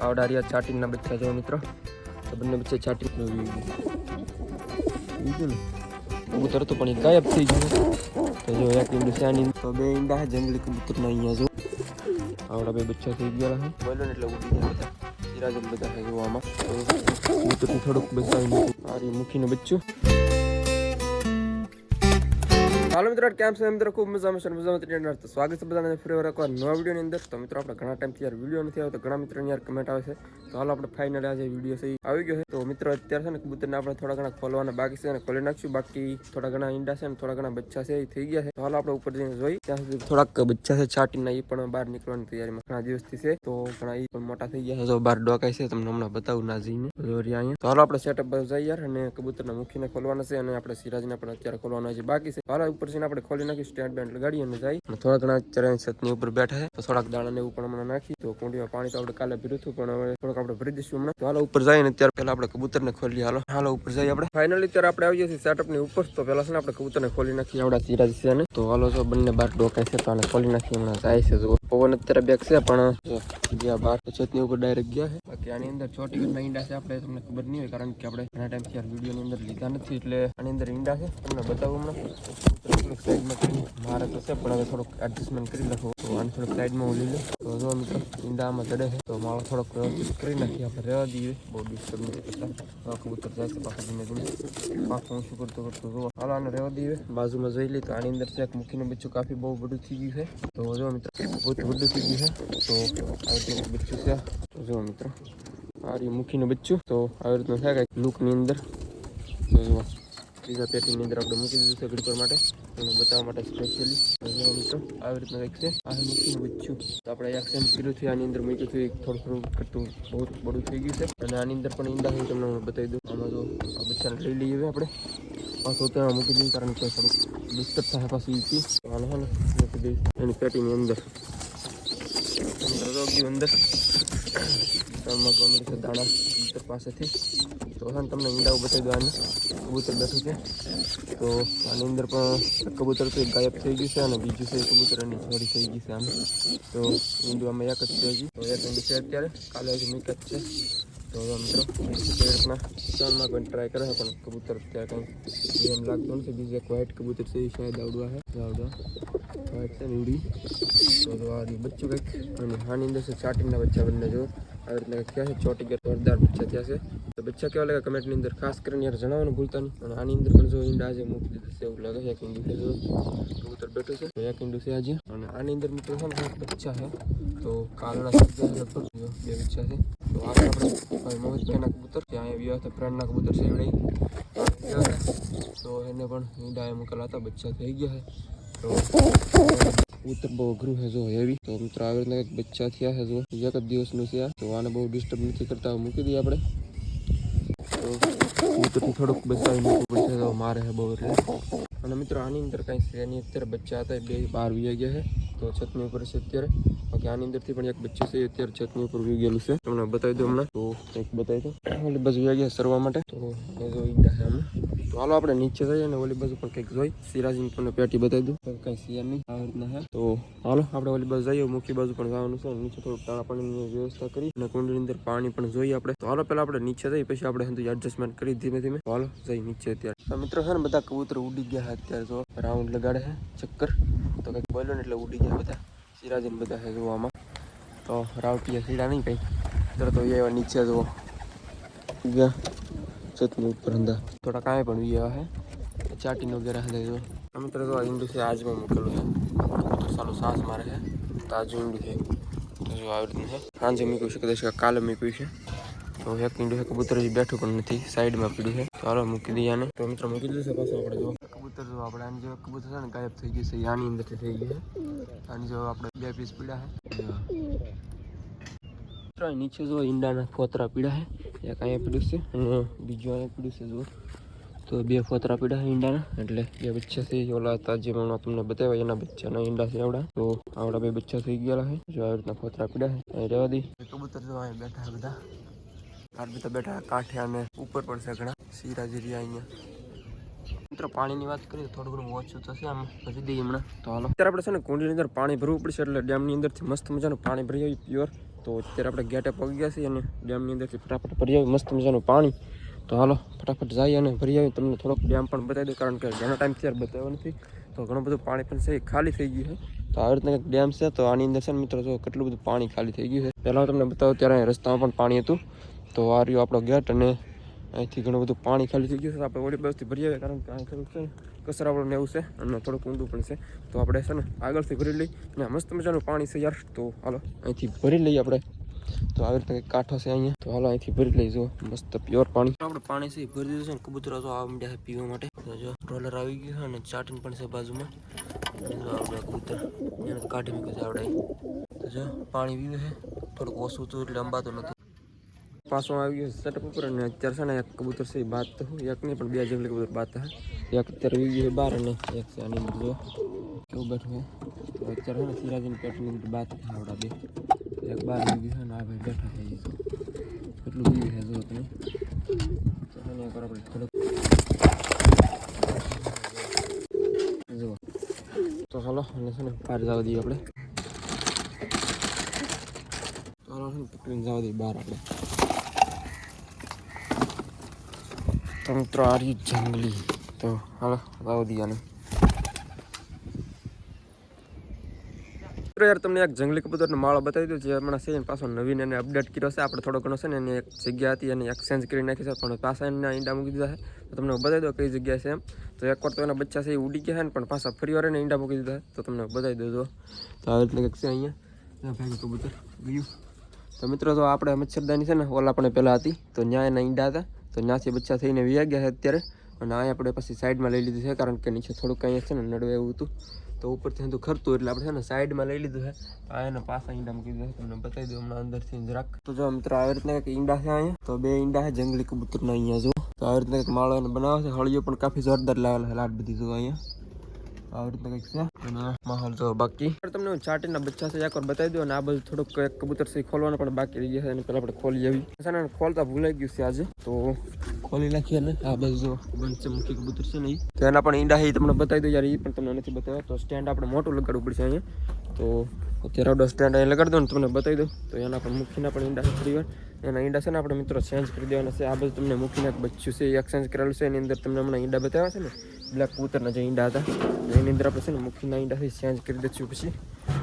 આવડારિયા ચાટીના બચ્ચા જો મિત્રો, તો બંને બચ્ચા ચાટી બીજું ને કબૂતર તો પણ ગાયબ થઈ ગયું. તો જો એક ઈંડું છે આની, તો બે ઈંડા છે જંગલી કબૂતરના અહીંયા જો આવડા બે બચ્ચા થઈ ગયા છે. બોલો ને એટલે ઉડી ગયા બધા, સિરાજન બધા છે જોવામાં. કબૂતરથી થોડુંક બચાવીને આ મૂકીને બચ્ચું. હાલો મિત્રો, કેમ છે? મિત્રો ખૂબ મજામાં છે, મજામાં તો સ્વાગત છે બધાને ફરી વાર એકવાર નવા વિડીયોની અંદર. તો મિત્રો આપણે ઘણા ટાઈમથી યાર વિડીયો નથી આવ્યો, તો ઘણા મિત્રોની યાર કમેન્ટ આવે છે. તો હાલો આપણે ફાઇનલ આજે વિડીયો છે આવી ગયો છે. તો મિત્રો અત્યારે છે ને કબૂતરને આપણે થોડા ઘણા ખોલવાના બાકી છે અને ખોલી નાખશું. બાકી થોડા ઘણા ઈંડા છે ને થોડા ઘણા બચ્ચા છે એ થઈ ગયા છે. તો હાલો આપણે ઉપર જઈને જોઈ. ત્યાં સુધી થોડાક બચ્ચા છે છાટીના, એ પણ બહાર નીકળવાની તૈયારીમાં ઘણા દિવસથી છે. તો ઘણા એ પણ મોટા થઈ ગયા છે, બહાર ડોકાય છે. તમને હમણાં બતાવું ના જઈને અહીંયા. તો હાલો આપણે સેટઅપ બસ જઈએ યાર, અને કબૂતરને મૂકીને ખોલવાના છે અને આપણે સિરાજને પણ અત્યારે ખોલવાના છે બાકી છે. હાલો ઉપર જઈને આપણે ખોલી નાખી સ્ટેન્ડ બેન્ડ લગાડી અને જાય. અને થોડા ઘણા અત્યારે છતની ઉપર બેઠા છે, તો થોડાક દાણા ને એવું પણ હમણાં નાખી. તો કુંડીમાં પાણી તો આપણે કાલે ભર્યું હતું, પણ હવે થોડુંક આપણે ભરી દઈશું હમણાં. તો હાલો ઉપર જાય ને અત્યારે પહેલા આપણે કબૂતરને ખોલીએ. હાલો ઉપર જઈએ આપણે. ફાઇનલી અત્યારે આપણે આવીએ છીએ સેટઅપ ની ઉપર. તો પહેલા છે ને આપણે કબૂતરને ખોલી નાખીએ આવડા સિરાજ છે ને. તો હાલો જો બંને બાર ડોકાય છે, તો આને ખોલી નાખીએ હમણાં. જાય છે જો પવન અત્યારે બેક છે, પણ જ્યાં બાર છતની ઉપર ડાયરેક્ટ ગયા છે. બાકી આની અંદર ચોટી ના ઈંડા છે, આપણે તમને ખબર નહીં હોય, કારણ કે આપણે ઘણા ટાઈમથી યાર વિડીયો ની અંદર લીધા નથી, એટલે આની અંદર ઈંડા છે તમને બતાવું હમણાં. સાઈડમાં કરી મારે તો છે, પણ હવે થોડુંક એડજસ્ટમેન્ટ કરી નાખો. તો આને થોડુંક સાઈડમાં હું લઈ લઉં. તો જો મિત્રો ઈંડા આમાં ચડે છે, તો માળો થોડોક વ્યવસ્થિત કરી નાખીએ આપણે, રહેવા દઈએ, બહુ ડિસ્ટર્બ નથી કરતા. કબૂતર જાય છે પાછું ધીમે ધીમે પાછું હું શું કરતો જો હાલ આને રહેવા દઈએ. બાજુમાં જોઈ લઈએ તો આની અંદર ચેક મૂકીને બચ્ચું કાફી બહુ બધું થઈ ગયું છે. તો જો મિત્રો બહુ બધું થઈ ગયું છે. તો આવી રીતનું બચ્ચું છે. તો જો મિત્રો આ રહ્યું મૂકીને બચ્ચું. તો આવી રીતનું છે કંઈક લુકની અંદર. તો જુઓ ત્રીજા પેટીની અંદર આપણે મૂકી દીધું છે ઘડીકર માટે, એને બતાવવા માટે સ્પેશિયલી. મિત્રો આવી રીતના કંઈક છે, આ મૂકીને બચ્ચું. તો આપણે એક્સચેન્જ કર્યું છે, આની અંદર મૂક્યું છે, થોડું થોડું કરતું બહુ બધું થઈ ગયું છે. અને આની અંદર પણ ઈંડા છે, તમને હું બતાવી દઉં. આમાં જો આ બચ્ચાને લઈ લઈએ આપણે, પાછું ત્યાં મૂકી દઈએ, કારણ કે થોડુંક ડિસ્ટર્બ થાય પાછી ઈથી. આને હે ને મૂકી દઈએ એની પેટીની અંદર. અંદર ગમે છે દાણા કબૂતર પાસેથી. તો હા તમને ઈંડાઓ બતાવી દો. આને કબૂતર બેઠું છે, તો આની અંદર પણ કબૂતર તો ગાયબ થઈ ગયું છે, અને બીજું છે કબૂતર એની જોડી થઈ ગઈ છે આમ. તો ઈંડું આમાં એક જ છે હજી, તો એક ઈંડું છે અત્યારે, કાલે હજી મિક જ છે. તો મિત્રો રીતના ત્રણમાં કોઈ ટ્રાય કરે છે, પણ કબૂતર અત્યારે કંઈ એમ લાગતું નથી. બીજું એક વ્હાઈટ કબૂતર છે, એ શાયદ આવડવા છે, વ્હાઈટ છે ને ઉડી. તો આ બચ્ચું કંઈક અને આની અંદર છે ચાટીના બચ્ચા બંને જો આવી રીતના ક્યાં છે, ચોટી ગયા જોરદાર બચ્ચા ત્યાં છે. તો બચ્ચા કેવા લાગે કમેન્ટની અંદર ખાસ કરીને યાર જણાવવાનું ભૂલતા નહીં. અને આની અંદર પણ જો ઈંડા આજે મૂકી દીધું છે એવું લાગે છે. એક ઈંડું છે જો કબૂતર બેઠું છે, તો એક ઈંડું છે આજે. અને આની અંદર મિત્રો છે ને બચ્ચા છે, તો કાલના લગભગ બે બચ્ચા છે. તો આ આપણે મોહિતના કબૂતર ત્યાં આવ્યા હતા, ફ્રેન્ડના કબૂતર છે એવડે ગયા હતા. તો એને પણ ઈંડા મૂકેલા હતા, બચ્ચા થઈ ગયા છે. તો કબૂતર બહુ અઘરું છે જો હેવી. તો મિત્રો આવી રીતના એક બચ્ચા થયા છે જો, એક જ દિવસનું છે આ. તો આને બહુ ડિસ્ટર્બ નથી કરતા, મૂકી દઈએ આપણે. તો કબૂતરથી થોડુંક બચાવી મૂકવું પડશે, તો મારે છે બહુ એટલે. અને મિત્રો આની અંદર કાંઈ છે એની અત્યારે બચ્ચા હતા, બે બહાર વી ગયા છે. તો છતની ઉપર છે અત્યારે. બાકી આની અંદરથી પણ એક બચ્ચું છે અત્યારે છતની ઉપર વી ગયેલું છે, તમને બતાવી દઉં હમણાં. તો એક બતાવી દો, ઓલી બાજુ વી ગયા સરવા માટે. તો એ જો ઈંડા છે આમાં. તો હાલો આપણે નીચે જઈએ અને ઓલી બાજુ પણ કંઈક જોઈ. સિરાજની તમને પેટી બતાવી દઉં, કંઈ સિયર નહીં આવી રીતના છે. તો હાલો આપણે ઓલી બાજુ જઈએ, મુખી બાજુ પણ જવાનું છે. નીચે થોડુંક દાણા પાણીની વ્યવસ્થા કરી અને કુંડની અંદર પાણી પણ જોઈએ આપણે. તો હાલો પહેલાં આપણે નીચે જઈએ, પછી આપણે એડજસ્ટમેન્ટ કરી ધીમે ધીમે. હાલો જઈ નીચે અત્યારે. મિત્રો છે ને બધા કબૂતર ઉડી ગયા છે અત્યારે, જો રાઉન્ડ લગાડે છે ચક્કર. તો કંઈક બોલ્યો ને એટલે ઉડી ગયા બધા સિરાજીને બધા છે જોવામાં. તો રાવટીયા સીડા નહીં કંઈ તરત તો એવા નીચે જુઓ ગયા છતની ઉપર અંદર થોડા કાંઈ પણ એવા છે ચાટીને વગેરે હે જો. મિત્રો તો આ ઈંડું છે આજમાં મૂકેલું છે, તો સારું સાસ મારે છે. તાજું ઈંડું છે, તો જો આવી રીતનું છે. સાંજે મૂક્યું છે, કદાચ કાલે મૂક્યું છે. તો એક ઈંડું છે, કબૂતર હજી બેઠું પણ નથી, સાઈડમાં પીડ્યું છે. તો હાલો મૂકી દઈએ આને. તો મિત્રો મૂકી દીધું છે પાછું આપણે જો કબૂતર. જો આપણે આની જે કબૂતર છે ને ગાયબ થઈ ગઈ છે, આની અંદરથી થઈ ગઈ છે. આની જો આપણે બે પીસ પીડ્યા છે. નીચે જો ઈંડાના ફોતરા પીડા છે, એક અહીંયા પીડ્યું છે અને બીજું અહીંયા પીડ્યું છે જો. તો બે ફોતરા પીડા છે ઈંડાના, એટલે બે બચ્ચા છે. ઓલા હતા જે તમને બતાવ્યા એના બચ્ચાના ઈંડા છે આવડા. તો આવડા બે બચ્ચા થઈ ગયા છે, જો આવી રીતના ફોતરા પીડા છે. અહીં રહેવા દઈ. કબૂતર જો અહીંયા બેઠા છે બધા, આ બધા બેઠા કાંઠે અને ઉપર પણ છે ઘણા સિરાજી અહીંયા. મિત્રો પાણીની વાત કરીએ તો થોડું ઘણું ઓછું થશે આમ ભરી દઈએ હમણાં. તો હાલો અત્યારે આપણે છે ને કુંડીની અંદર પાણી ભરવું પડશે, એટલે ડેમની અંદરથી મસ્ત મજાનું પાણી ભરી આવી પ્યોર. તો અત્યારે આપણે ગેટે પગી ગયા છીએ અને ડેમની અંદરથી ફટાફટ ભરી આવી મસ્ત મજાનું પાણી. તો હાલો ફટાફટ જઈએ અને ભરી આવી. તમને થોડોક ડેમ પણ બતાવી દઉં, કારણ કે ઘણા ટાઈમથી યાર બતાવ્યો નથી. તો ઘણું બધું પાણી પણ છે ખાલી થઈ ગયું છે. તો આવી રીતના એક ડેમ છે. તો આની અંદર છે ને મિત્રો જો કેટલું બધું પાણી ખાલી થઈ ગયું છે. પહેલાં તમને બતાવું ત્યારે રસ્તામાં પણ પાણી હતું. તો આ રહ્યો આપણો ગેટ અને અહીંથી ઘણું બધું પાણી ખાલી થઈ ગયું છે. આપણે ઓલી બસથી ભરી આવીએ, કારણ કે અહીં થોડુંક છે ને કચરાવાળું ને એવું છે અને થોડુંક ઊંડું પણ છે. તો આપણે છે ને આગળથી ભરી લઈ અને મસ્ત મજાનું પાણી છે યાર. તો હાલો અહીંથી ભરી લઈએ આપણે. તો આવી રીતે કાંઠો છે અહીંયા. તો હાલો અહીંથી ભરી લઈશું મસ્ત પ્યોર પાણી. આપણે પાણી છે ભરી દીધું છે ને કબૂતરો તો આવવા માંડ્યા છે પીવા માટે. તો જો રોલર આવી ગયું છે અને ચાટીન પણ છે બાજુમાં. આપણે કબૂતર એને કાઢી મૂકે છે આપણે. તો જો પાણી પીવે છે. થોડુંક ઓછું હતું એટલે અંબાતું નહોતું. પાછો આવી ગયો સેટઅપ ઉપર અને અત્યારે છે ને એક કબૂતર છે બાત તો એક નહીં પણ બે જંગલી કબૂતર બાત છે. એક અત્યારે આવી ગયું છે બહાર અને એક છે આની અંદર જો કેવું બેઠું છે. તો અત્યારે છે ને સિરાજીની પેટની અંદર બાત આવડા બે એક બહાર આવી ગયું છે અને આ ભાઈ બેઠા થઈ ગયું. કેટલું બીજું છે જો તમે આપણે થોડુંક જુઓ. તો ચાલો અને છે ને બહાર જવા દઈએ આપણે. ચાલો છે ને પકડીને જવા દઈએ બહાર આપણે. તો મિત્રો આ રહ્યું જંગલી. તો હાલો જવા દઈએ આને. યાર તમને એક જંગલી કબૂતરનો માળો બતાવી દઉં જે હમણાં છે પાછો નવીન એને અપડેટ કર્યો છે. આપણે થોડો ઘણો છે ને એની એક જગ્યા હતી અને એક્સચેન્જ કરી નાખી છે, પણ પાછા એના ઈંડા મૂકી દીધા છે. તો તમને બતાવી દો કઈ જગ્યા છે એમ. તો એકવાર તો એના બચ્ચા છે એ ઉડી ગયા છે ને, પણ પાછા ફરી વાર એને ઈંડા મૂકી દીધા છે. તો તમને બતાવી દઉં તો આવી એટલે કંઈક છે અહીંયા ભાઈ કબૂતર ગયું. તો મિત્રો તો આપણે મચ્છરદાની છે ને ઓલા પણ પહેલાં હતી, તો ત્યાં એના ઈંડા હતા. તો ત્યાંથી બચ્ચા થઈને વ્યા ગયા છે અત્યારે. અને અહીંયા આપણે પછી સાઈડમાં લઈ લીધું છે, કારણ કે નીચે થોડુંક અહીંયા છે ને નડવે એવું હતું. તો ઉપરથી બધું ખરતું એટલે આપણે છે ને સાઈડમાં લઈ લીધું છે. આ એને પાછા ઈંડા મૂકી દીધા છે. તમને બતાવી દઉં હમણાં અંદરથી જરાક. તો જો મિત્રો આવી રીતના કંઈક ઈંડા છે અહીંયા. તો બે ઈંડા છે જંગલી કબૂતરના અહીંયા જો. તો આવી રીતના કંઈક માળો એને બનાવે છે. હળીઓ પણ કાફી જોરદાર લાવેલા છે લાટ બધી જો અહીંયા. આવી રીતના કંઈક છે અને માહોલ જો બાકી તમને ચાટીના બચ્ચા છે એકવાર બતાવી દો. અને આ બધું થોડુંક એક કબૂતર છે ખોલવાનું પણ બાકી રહી ગયા છે. અને પેલા આપણે ખોલી આવી છે ને ખોલતા ભૂલાઈ ગયું છે આજે. તો ખોલી નાખીએ ને આ બધું પંચમુખી કબૂતર છે ને તો એના પણ ઈંડા છે તમને બતાવી દો યાર. એ પણ તમને નથી બતાવ્યા. તો સ્ટેન્ડ આપણે મોટું લગાડવું પડશે અહીંયા. તો અત્યારે આવડો સ્ટેન્ડ અહીંયા લગાડી દો ને તમને બતાવી દો. તો એના પણ મુખીના પણ ઈંડા છે ફરી વાર. એના ઈંડા છે ને આપણે મિત્રો ચેન્જ કરી દેવાના છે. આ બધું તમને મુખીને બચ્ચું છે એક્સચેન્જ કરેલું છે. એની અંદર તમને હમણાં ઈંડા બતાવ્યા છે ને બ્લેક કબૂતરના જે ઈંડા હતા એની અંદર આપણે છે ને મુખીના ઈંડાથી ચેન્જ કરી દઈશું. પછી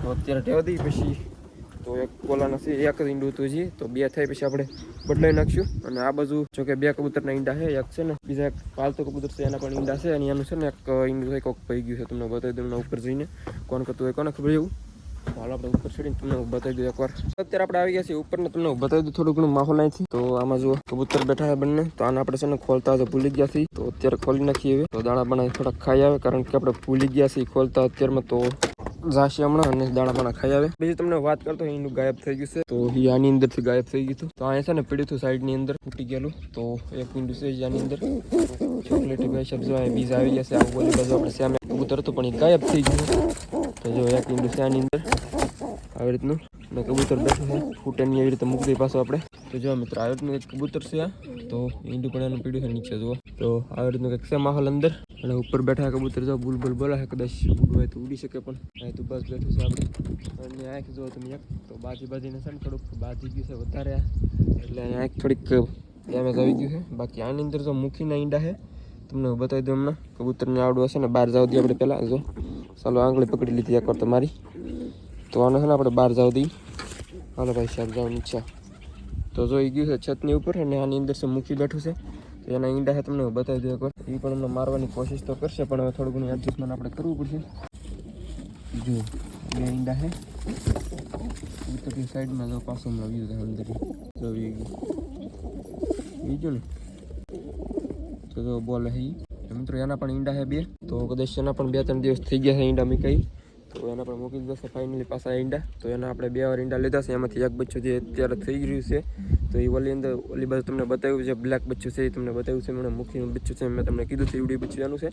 તો અત્યારે ટેવા દઈએ પછી તો એક કોલાના છે એક જ ઈંડું હતું જે. તો બે થાય પછી આપણે બદલાઈ નાખશું. અને આ બાજુ જો કે બે કબૂતરના ઈંડા છે. એક છે ને બીજા એક પાલતુ કબૂતર છે એના પણ ઈંડા છે. અને એનું છે ને એક ઈંડું છે કોક પડી ગયું છે. તમને બતાવી દઉં ઉપર જઈને કોણ કરતું હોય કોને ખબર એવું. હાલ આપણે ઉપર ચડીને તમને બતાવી દઉં એકવાર. અત્યારે આપણે આવી ગયા છીએ ઉપર ને તમને બતાવી દઉં થોડું ઘણું માહોલ અહીંથી. તો આમાં જો કબૂતર બેઠા છે બંને. તો આને આપણે છે ને ખોલતા ભૂલી ગયા છીએ. તો અત્યારે ખોલી નાખીએ હવે. તો દાણા બનાવી થોડાક ખાઈ આવે, કારણ કે આપણે ભૂલી ગયા છીએ ખોલતા અત્યારમાં. તો જાશે હમણાં અને દાણા પાણા ખાઈ આવે. બીજું તમને વાત કરતો એનું ગાયબ થઈ ગયું છે. તો એ આની અંદરથી ગાયબ થઈ ગયું હતું. તો અહીંયા છે ને પીડ્યું હતું સાઈડની અંદર ફૂટી ગયેલું. તો એક ઈંડું છે આની અંદર ચોકલેટી ભાઈ શબ્દ બીજ આવી ગયા છે. આ બોલી બાજુ આપણે સામે કબૂતર હતું પણ એ ગાયબ થઈ ગયું. તો જો એક ઈંડું છે આની અંદર આવી રીતનું અને કબૂતર બેઠું છે ફૂટેની એવી રીતે મૂકી દઈએ પાછું આપણે. તો જો મિત્રો આવી રીતનું એક કબૂતર છે આ. તો ઈંડું પણ એનું પીડ્યું છે નીચે જુઓ. તો આવી રીતનું કંઈક છે માહોલ અંદર. અને ઉપર બેઠા કબૂતર જો બુલબુલ બોલા છે. કદાચ ઉડવું હોય તો ઉડી શકે, પણ અહીં તો બસ બેઠું છે આપણે. અને આંખ જુઓ તમે એક. તો બાજીને છે ને થોડુંક બાજી ગયું છે વધારે એટલે અહીંયા આંખ થોડીક ડેમેજ આવી ગયું છે. બાકી આની અંદર જો મૂકીના ઈંડા છે તમને બતાવી દઉં હમણાં. કબૂતરને આવડું હશે ને બહાર જવા દઈએ આપણે પહેલાં. જો ચાલો આંગળી પકડી લીધી એકવાર તમારી. તો આને છે ને આપણે બહાર જવા દઈએ. હાલો ભાઈ સાહેબ જાઓ નીચે. તો જોઈ ગયું છે છતની ઉપર અને આની અંદર છે મૂકી બેઠું છે. તો એના ઈંડા છે તમને બતાવી દઉં એકવાર. એ પણ અમને મારવાની કોશિશ તો કરશે, પણ હવે થોડું ઘણું એડજસ્ટમેન્ટ આપણે કરવું પડશે. જો બે ઈંડા છે કબૂતરની સાઈડમાં. જો પાછું હમણાં વ્યૂ છે અંદર જો બીજું ને. તો જો બોલે છે મિત્રો એના પણ ઈંડા છે બે. તો કદાચ એના પણ 2-3 દિવસ થઈ ગયા છે ઈંડા મૂકાઈ. તો એના પણ મૂકી દીધા છે ફાઇનલી પાછા ઈંડા. તો એના આપણે 2 વાર ઈંડા લીધા છે. એમાંથી એક બચ્ચું જે અત્યારે થઈ રહ્યું છે. તો એ ઓલી બાજુ તમને બતાવ્યું છે બ્લેક બચ્ચું છે એ તમને બતાવ્યું છે. મને મૂકીનું બચ્ચું છે મેં તમને કીધું છે એવડી બચ્ચું એનું છે.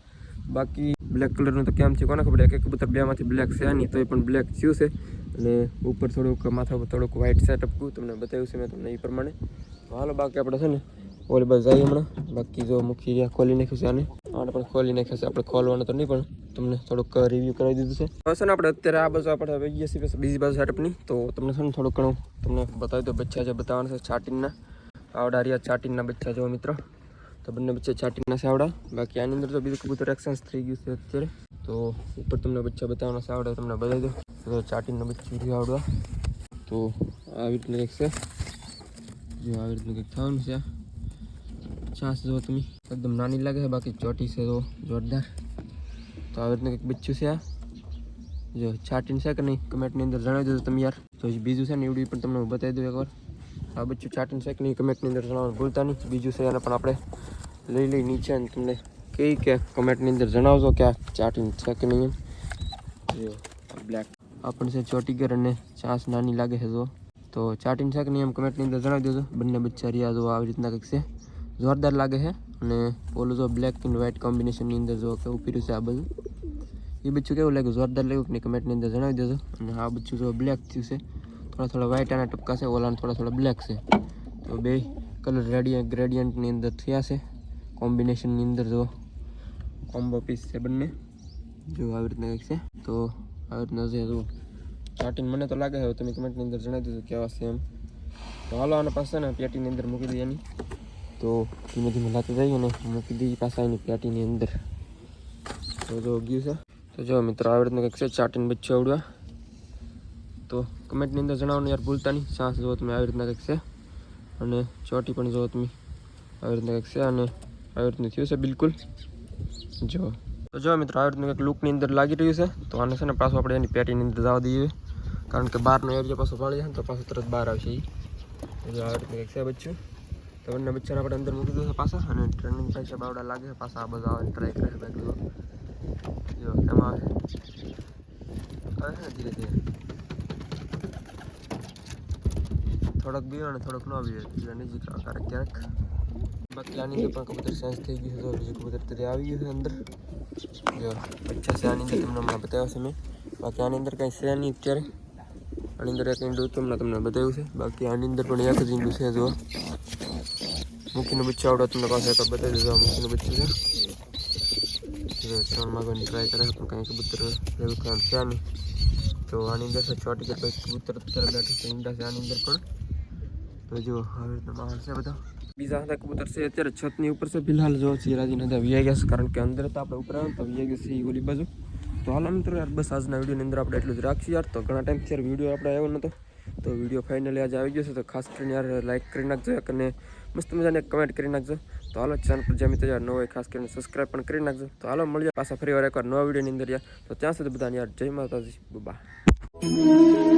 બાકી બ્લેક કલરનું તો કેમ છે કોને ખબર. એક કબૂતર 2માંથી બ્લેક છે નહીં, તો એ પણ બ્લેક થયું છે. અને ઉપર થોડુંક માથા પર થોડુંક વ્હાઇટ છે ટપકું તમને બતાવ્યું છે મેં તમને એ પ્રમાણે. તો હાલો બાકી આપણે છે ને ઓલી બસ જાય હમણાં. બાકી જો મૂકી રહ્યા ખોલી નાખ્યું છે આને પણ ખોલી નાખ્યા છે. આપણે ખોલવાનું તો નહીં પણ તમને થોડુંક રિવ્યૂ કરાવી દીધું છે. હવે છે ને આપણે અત્યારે આ બાજુ આપણે વહી ગયા છીએ બીજી બાજુ સેટઅપની. તો તમને છે ને થોડુંક ઘણું તમને બતાવી દો. બચ્ચા જે બતાવવાના છે ચાટીનના આવડા રહ્યા ચાટીનના બચ્ચા જો મિત્રો. તો બંને બચ્ચા ચાટીનના છે આવડા. બાકી આની અંદર તો બીજું કબૂતર એક્સચેન્જ થઈ ગયું છે અત્યારે. તો ઉપર તમને બચ્ચા બતાવવાના છે આવડે તમને બતાવી દો. તો ચાટીનના બચ્ચું રહ્યું આવડવા. તો આવી રીતનું કંઈક છે. જો આવી રીતનું કંઈક થવાનું છે. ચાંસ જો તમે એકદમ નાની લાગે છે બાકી ચોટી છે તો જોરદાર. તો આવી રીતનું કંઈક બચ્ચું છે આ. જો ચાટીન છે કે નહીં કમેન્ટની અંદર જણાવી દેજો તમે યાર. તો બીજું છે ને એવડું પણ તમને બતાવી દઉં એકવાર. આ બચ્ચું ચાટીન છે કે નહીં કમેન્ટની અંદર જણાવવાનું ભૂલતા નહીં. બીજું છે એને પણ આપણે લઈ નીચે અને તમને કહી કે કમેન્ટની અંદર જણાવજો કે આ ચાટીન છે કે નહીં. જો બ્લેક આ પણ છે ચોટીગર અને ચાંસ નાની લાગે છે જો. તો ચાટીન છે કે નહીં એમ કમેન્ટની અંદર જણાવી દેજો. બંને બચ્ચા રહ્યા જો આવી રીતના કંઈક છે. જોરદાર લાગે છે. અને ઓલું જો બ્લેક એન્ડ વ્હાઇટ કોમ્બિનેશનની અંદર જો કેવું પીર્યું છે આ બધું. એ બચ્ચું કેવું લાગ્યું જોરદાર લાગ્યું કે નહીં કમેન્ટની અંદર જણાવી દેજો. અને આ બચ્ચું જો બ્લેક થયું છે. થોડા વ્હાઇટ આના ટપકા છે. ઓલાના થોડા બ્લેક છે. તો બે કલર ગ્રેડિયન્ટની અંદર થયા છે. કોમ્બિનેશનની અંદર જો કોમ્બો પીસ છે બંને. જો આવી રીતના કંઈક છે. તો આવી રીતના છે જો ચાટીન મને તો લાગે છે. તમે કમેન્ટની અંદર જણાવી દેજો કેવા છે એમ. તો હાલો આના પાસે ને પેટીની અંદર મૂકી દઈએ એની. તો ધીમે ધીમે લાગતું જઈએ ને મૂકી દઈએ પાછા એની પેટીની અંદર. તો જો ગયું છે. તો જો મિત્રો આવી રીતનું કંઈક છે ચાટીન બચ્ચું આવડવા. તો કમેન્ટની અંદર જણાવવાનું યાર ભૂલતા નહીં. ચાંસ જુઓ તમે આવી રીતના કંઈક છે. અને ચોટી પણ જુઓ તમે આવી રીતના કંઈક છે. અને આવી રીતનું થયું છે બિલકુલ. જો તો જો મિત્રો આવી રીતનું કંઈક લુકની અંદર લાગી રહ્યું છે. તો આને છે ને પાછું આપણે એની પેટીની અંદર જવા દઈએ. કારણ કે બહારનો એરિયા પાછો પાડી જાય ને તો પાછું તરત બહાર આવશે એ. જો આવી રીતનું કંઈક છે બચ્ચું. તો બંને બચ્ચાને આપણે અંદર મૂકી દઈએ પાછા. અને ટ્રેનિંગ થાય છે બાવડા લાગે છે પાછા આ બધા આવે ટ્રાય કરે છે બાકી જો એમાં આવે છે ને ધીરે ધીરે થોડોક બીયો અને થોડોક ન બીયો એટલે નજીક ક્યારેક. બાકી આની અંદર પણ કબૂતર સેન્સ થઈ ગયું છે. તો બીજું કબૂતર તરી આવી ગયું છે અંદર. જો બચ્ચા છે આની અંદર તમને હમણાં બતાવ્યા છે મેં. બાકી આની અંદર કંઈ છે નહીં અત્યારે. આની અંદર એક ઈંડું તમને બતાવ્યું છે. બાકી આની અંદર પણ એક જ ઈંડું છે. જો મૂકીને બચ્ચું આવડે તમને પાસે એક બતાવી દીધું. આ મૂકીને બચ્ચું છે. જો ત્રણ માગવાની ટ્રાય કરે પણ કંઈ કબૂતર એવું કામ છે નહીં. તો આની અંદર છે ચોટી કે કબૂતર અત્યારે બેઠું છે. ઈંડા છે આની અંદર પણ. તો જો આવી રીતના માહોલ છે બધા. બીજા હતા કબૂતર છે અત્યારે છતની ઉપર છે ફિલહાલ. જો ચિરાજીને હતા વીઆઈ ગયા છે કારણ કે અંદર તો આપણે ઉપર આવ્યા તો વીઆઈ ગયા છે ઓલી બાજુ. તો હાલો મિત્રો યાર બસ આજના વિડીયોની અંદર આપણે એટલું જ રાખીએ યાર. તો ઘણા ટાઈમથી યાર વિડીયો આપણે આવ્યો નહોતો. તો વિડીયો ફાઇનલી આજે આવી ગયો છે. તો ખાસ કરીને યાર લાઇક કરી નાખજો અને મસ્ત મજાને કમેન્ટ કરી નાખજો. તો હાલો ચેનલ પર જે મિત્રો યાર ન હોય ખાસ કરીને સબસ્ક્રાઈબ પણ કરી નાખજો. તો હાલો મળીએ પાછા ફરી વાર એકવાર નવા વિડીયોની અંદર યાર. તો ત્યાં સુધી બધાને યાર જય માતાજી. બાય.